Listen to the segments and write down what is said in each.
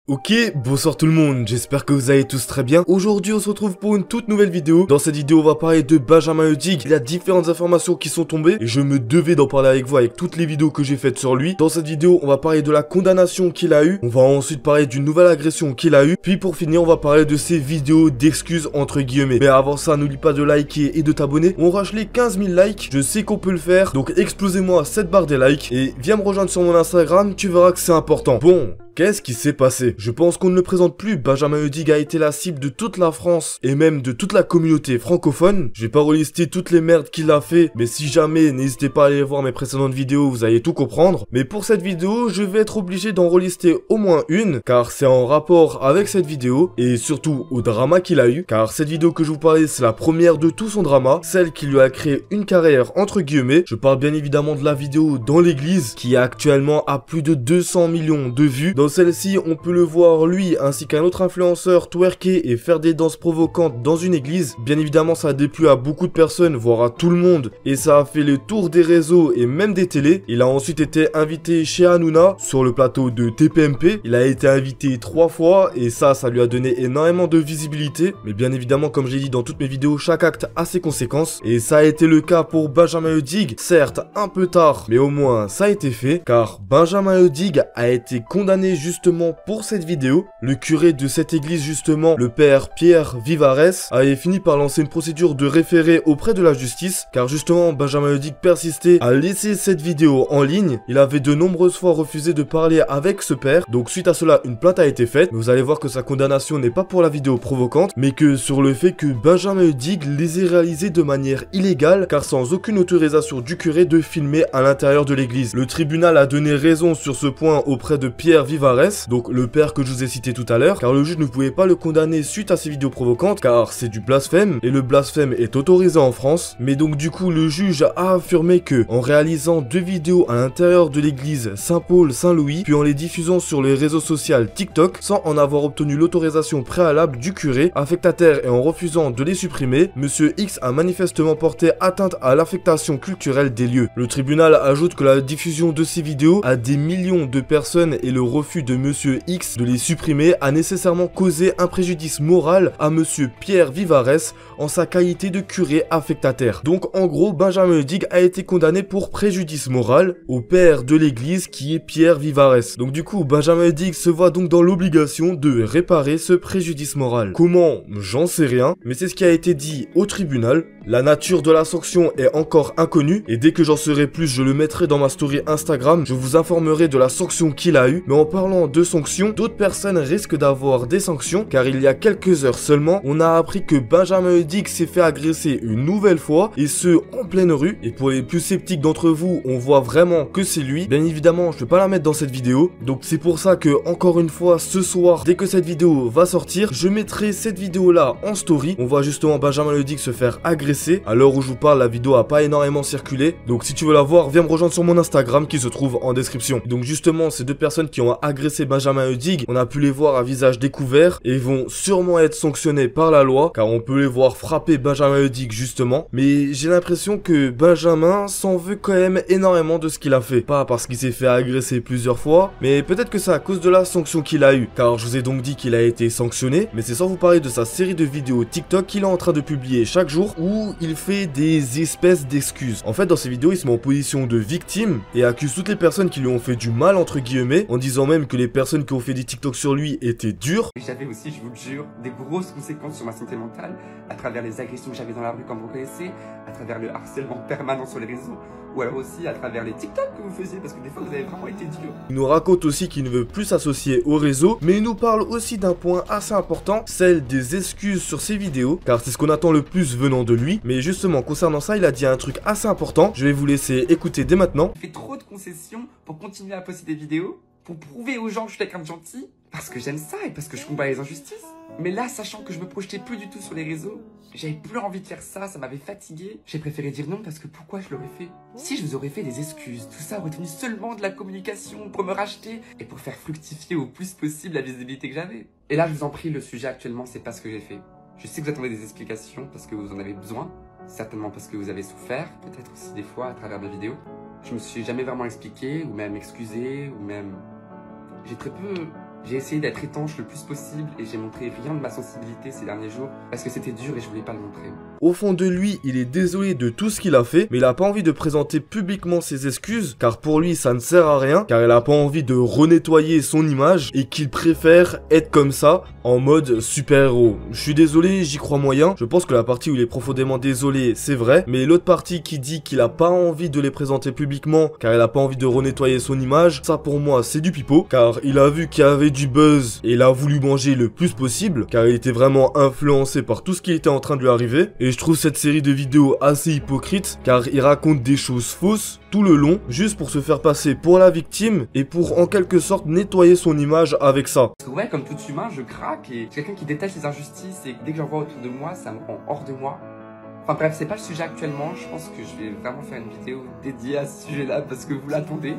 Ok, bonsoir tout le monde, j'espère que vous allez tous très bien. Aujourd'hui on se retrouve pour une toute nouvelle vidéo. Dans cette vidéo on va parler de Benjamin Eudig. Il y a différentes informations qui sont tombées et je me devais d'en parler avec vous avec toutes les vidéos que j'ai faites sur lui. Dans cette vidéo on va parler de la condamnation qu'il a eue. On va ensuite parler d'une nouvelle agression qu'il a eue. Puis pour finir on va parler de ses vidéos d'excuses entre guillemets. Mais avant ça n'oublie pas de liker et de t'abonner. On rush les 15 000 likes, je sais qu'on peut le faire. Donc explosez-moi cette barre des likes et viens me rejoindre sur mon Instagram, tu verras que c'est important. Bon, qu'est-ce qui s'est passé? Je pense qu'on ne le présente plus. Benjamin Eudig a été la cible de toute la France et même de toute la communauté francophone. Je vais pas relister toutes les merdes qu'il a fait, mais si jamais, n'hésitez pas à aller voir mes précédentes vidéos, vous allez tout comprendre. Mais pour cette vidéo, je vais être obligé d'en relister au moins une, car c'est en rapport avec cette vidéo et surtout au drama qu'il a eu, car cette vidéo que je vous parlais, c'est la première de tout son drama, celle qui lui a créé une carrière entre guillemets. Je parle bien évidemment de la vidéo dans l'église, qui actuellement a plus de 200 millions de vues. Dans celle-ci, on peut le voir lui ainsi qu'un autre influenceur twerker et faire des danses provocantes dans une église. Bien évidemment, ça a déplu à beaucoup de personnes, voire à tout le monde, et ça a fait le tour des réseaux et même des télés. Il a ensuite été invité chez Hanouna sur le plateau de TPMP. Il a été invité 3 fois et ça lui a donné énormément de visibilité. Mais bien évidemment, comme j'ai dit dans toutes mes vidéos, chaque acte a ses conséquences et ça a été le cas pour Benjamin Eudig. Certes, un peu tard, mais au moins ça a été fait, car Benjamin Eudig a été condamné justement pour cette vidéo. Le curé de cette église justement, le père Pierre Vivares, avait fini par lancer une procédure de référé auprès de la justice, car justement Benjamin Eudig persistait à laisser cette vidéo en ligne. Il avait de nombreuses fois refusé de parler avec ce père, donc suite à cela une plainte a été faite. Vous allez voir que sa condamnation n'est pas pour la vidéo provocante, mais que sur le fait que Benjamin Eudig les ait réalisées de manière illégale, car sans aucune autorisation du curé de filmer à l'intérieur de l'église. Le tribunal a donné raison sur ce point auprès de Pierre Vivares, donc le père que je vous ai cité tout à l'heure, car le juge ne pouvait pas le condamner suite à ces vidéos provocantes, car c'est du blasphème, et le blasphème est autorisé en France. Mais donc du coup le juge a affirmé que, en réalisant 2 vidéos à l'intérieur de l'église Saint-Paul-Saint-Louis, puis en les diffusant sur les réseaux sociaux TikTok, sans en avoir obtenu l'autorisation préalable du curé affectataire et en refusant de les supprimer, Monsieur X a manifestement porté atteinte à l'affectation culturelle des lieux. Le tribunal ajoute que la diffusion de ces vidéos à des millions de personnes et le refus de Monsieur X de les supprimer a nécessairement causé un préjudice moral à Monsieur Pierre Vivares en sa qualité de curé affectataire. Donc en gros, Benjamin Eudig a été condamné pour préjudice moral au père de l'église qui est Pierre Vivares. Donc du coup, Benjamin Eudig se voit donc dans l'obligation de réparer ce préjudice moral. Comment? J'en sais rien, mais c'est ce qui a été dit au tribunal. La nature de la sanction est encore inconnue et dès que j'en saurai plus, je le mettrai dans ma story Instagram. Je vous informerai de la sanction qu'il a eue. Mais en parlant de sanctions, d'autres personnes risquent d'avoir des sanctions, car il y a quelques heures seulement, on a appris que Benjamin Eudig s'est fait agresser une nouvelle fois, et ce en pleine rue. Et pour les plus sceptiques d'entre vous, on voit vraiment que c'est lui. Bien évidemment, je vais pas la mettre dans cette vidéo, donc c'est pour ça que encore une fois ce soir, dès que cette vidéo va sortir, je mettrai cette vidéo là en story. On voit justement Benjamin Eudig se faire agresser. À l'heure où je vous parle, la vidéo a pas énormément circulé, donc si tu veux la voir, viens me rejoindre sur mon Instagram qui se trouve en description. Donc justement, ces 2 personnes qui ont agressé Benjamin Eudig, on a pu les voir à visage découvert et vont sûrement être sanctionnés par la loi, car on peut les voir frapper Benjamin Eudig justement. Mais j'ai l'impression que Benjamin s'en veut quand même énormément de ce qu'il a fait. Pas parce qu'il s'est fait agresser plusieurs fois, mais peut-être que c'est à cause de la sanction qu'il a eue, car je vous ai donc dit qu'il a été sanctionné, mais c'est sans vous parler de sa série de vidéos TikTok qu'il est en train de publier chaque jour, où il fait des espèces d'excuses. En fait, dans ces vidéos, il se met en position de victime et accuse toutes les personnes qui lui ont fait du mal entre guillemets, en disant même que les personnes qui ont fait des TikTok sur lui étaient dures. J'avais aussi, je vous le jure, des grosses conséquences sur ma santé mentale, à travers les agressions que j'avais dans la rue comme vous connaissez, à travers le harcèlement permanent sur les réseaux, ou alors aussi à travers les TikTok que vous faisiez, parce que des fois vous avez vraiment été dur. Il nous raconte aussi qu'il ne veut plus s'associer au réseau, mais il nous parle aussi d'un point assez important, celle des excuses sur ses vidéos, car c'est ce qu'on attend le plus venant de lui. Mais justement, concernant ça, il a dit un truc assez important, je vais vous laisser écouter dès maintenant. Je fais trop de concessions pour continuer à poster des vidéos, pour prouver aux gens que je suis quelqu'un de gentil, parce que j'aime ça et parce que je combats les injustices. Mais là, sachant que je me projetais plus du tout sur les réseaux, j'avais plus envie de faire ça, ça m'avait fatigué. J'ai préféré dire non parce que pourquoi je l'aurais fait? Si je vous aurais fait des excuses, tout ça aurait tenu seulement de la communication pour me racheter et pour faire fructifier au plus possible la visibilité que j'avais. Et là, je vous en prie, le sujet actuellement, c'est pas ce que j'ai fait. Je sais que vous attendez des explications parce que vous en avez besoin, certainement parce que vous avez souffert, peut-être aussi des fois à travers mes vidéos. Je me suis jamais vraiment expliqué, ou même excusé, ou même... J'ai très peu J'ai essayé d'être étanche le plus possible et j'ai montré rien de ma sensibilité ces derniers jours parce que c'était dur et je voulais pas le montrer. Au fond de lui, il est désolé de tout ce qu'il a fait, mais il a pas envie de présenter publiquement ses excuses, car pour lui ça ne sert à rien, car il a pas envie de renettoyer son image et qu'il préfère être comme ça, en mode super-héros. Je suis désolé, j'y crois moyen, je pense que la partie où il est profondément désolé, c'est vrai, mais l'autre partie qui dit qu'il a pas envie de les présenter publiquement, car il a pas envie de renettoyer son image, ça pour moi c'est du pipeau, car il a vu qu'il y avait du buzz et il a voulu manger le plus possible, car il était vraiment influencé par tout ce qui était en train de lui arriver. Et je trouve cette série de vidéos assez hypocrite, car il raconte des choses fausses tout le long, juste pour se faire passer pour la victime et pour en quelque sorte nettoyer son image avec ça. Parce que ouais, comme tout humain, je craque et je suis quelqu'un qui déteste les injustices et dès que j'en vois autour de moi, ça me rend hors de moi. Enfin bref, c'est pas le sujet actuellement, je pense que je vais vraiment faire une vidéo dédiée à ce sujet-là parce que vous l'attendez.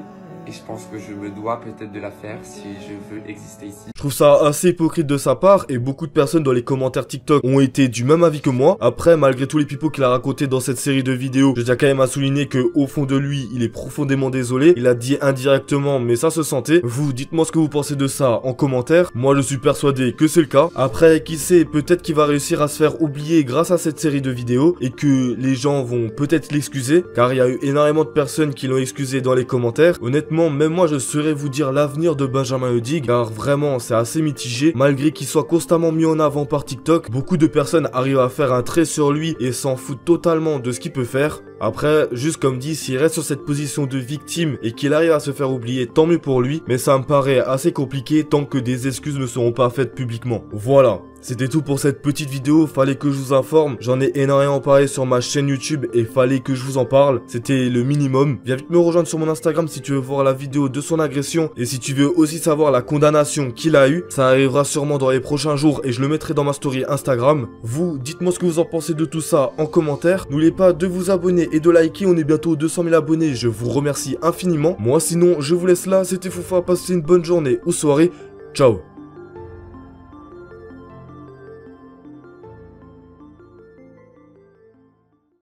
Et je pense que je me dois peut-être de la faire si je veux exister ici. Je trouve ça assez hypocrite de sa part et beaucoup de personnes dans les commentaires TikTok ont été du même avis que moi. Après, malgré tous les pipeaux qu'il a racontés dans cette série de vidéos, je tiens quand même à souligner que au fond de lui, il est profondément désolé. Il a dit indirectement, mais ça se sentait. Vous, dites-moi ce que vous pensez de ça en commentaire. Moi, je suis persuadé que c'est le cas. Après, qui sait, peut-être qu'il va réussir à se faire oublier grâce à cette série de vidéos et que les gens vont peut-être l'excuser, car il y a eu énormément de personnes qui l'ont excusé dans les commentaires. Honnêtement, même moi je saurais vous dire l'avenir de Benjamin Eudig, car vraiment c'est assez mitigé. Malgré qu'il soit constamment mis en avant par TikTok, beaucoup de personnes arrivent à faire un trait sur lui et s'en foutent totalement de ce qu'il peut faire. Après, juste comme dit, s'il reste sur cette position de victime et qu'il arrive à se faire oublier, tant mieux pour lui, mais ça me paraît assez compliqué tant que des excuses ne seront pas faites publiquement. Voilà. C'était tout pour cette petite vidéo, fallait que je vous informe, j'en ai énormément parlé sur ma chaîne YouTube et fallait que je vous en parle, c'était le minimum. Viens vite me rejoindre sur mon Instagram si tu veux voir la vidéo de son agression et si tu veux aussi savoir la condamnation qu'il a eue, ça arrivera sûrement dans les prochains jours et je le mettrai dans ma story Instagram. Vous, dites-moi ce que vous en pensez de tout ça en commentaire, n'oubliez pas de vous abonner et de liker, on est bientôt aux 200 000 abonnés, je vous remercie infiniment. Moi sinon, je vous laisse là, c'était Foufa, passez une bonne journée ou soirée, ciao.